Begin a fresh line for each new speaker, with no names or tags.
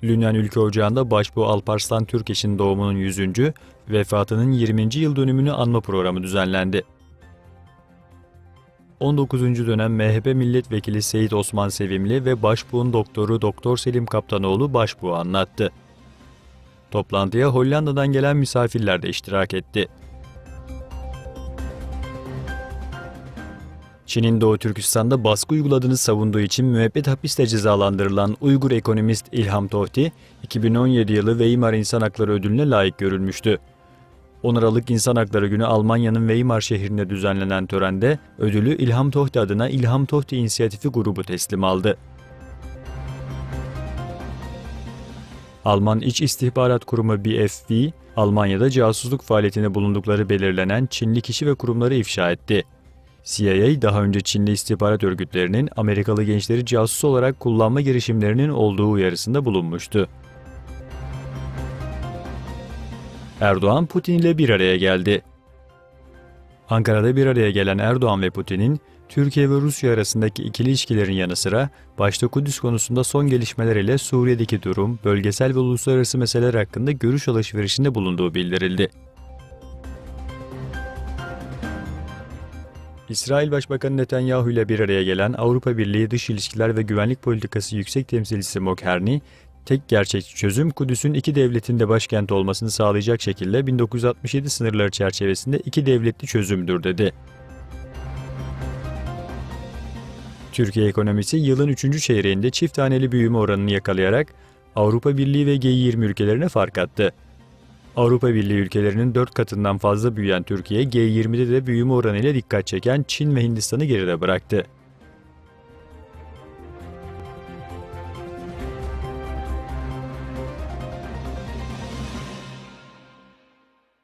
Lübnan Ülke Ocağı'nda Başbuğ Alparslan Türkeş'in doğumunun 100. vefatının 20. yıl dönümünü anma programı düzenlendi. 19. dönem MHP Milletvekili Seyit Osman Sevimli ve Başbuğ'un doktoru Doktor Selim Kaptanoğlu Başbuğ'u anlattı. Toplantıya Hollanda'dan gelen misafirler de iştirak etti. Çin'in Doğu Türkistan'da baskı uyguladığını savunduğu için müebbet hapisle cezalandırılan Uygur ekonomist İlham Tohti, 2017 yılı Weimar İnsan Hakları Ödülü'ne layık görülmüştü. 10 Aralık İnsan Hakları Günü Almanya'nın Weimar şehrinde düzenlenen törende ödülü İlham Tohti adına İlham Tohti İnisiyatifi grubu teslim aldı. Alman İç İstihbarat Kurumu BfV, Almanya'da casusluk faaliyetinde bulundukları belirlenen Çinli kişi ve kurumları ifşa etti. CIA, daha önce Çinli istihbarat örgütlerinin Amerikalı gençleri casus olarak kullanma girişimlerinin olduğu uyarısında bulunmuştu. Erdoğan, Putin ile bir araya geldi. Ankara'da bir araya gelen Erdoğan ve Putin'in, Türkiye ve Rusya arasındaki ikili ilişkilerin yanı sıra, başta Kudüs konusunda son gelişmeler ile Suriye'deki durum, bölgesel ve uluslararası meseleler hakkında görüş alışverişinde bulunduğu bildirildi. İsrail Başbakanı Netanyahu ile bir araya gelen Avrupa Birliği Dış İlişkiler ve Güvenlik Politikası Yüksek Temsilcisi Mogherini, tek gerçekçi çözüm Kudüs'ün iki devletin de başkent olmasını sağlayacak şekilde 1967 sınırları çerçevesinde iki devletli çözümdür dedi. Türkiye ekonomisi yılın 3. çeyreğinde çift haneli büyüme oranını yakalayarak Avrupa Birliği ve G20 ülkelerine fark attı. Avrupa Birliği ülkelerinin 4 katından fazla büyüyen Türkiye, G20'de de büyüme oranıyla dikkat çeken Çin ve Hindistan'ı geride bıraktı.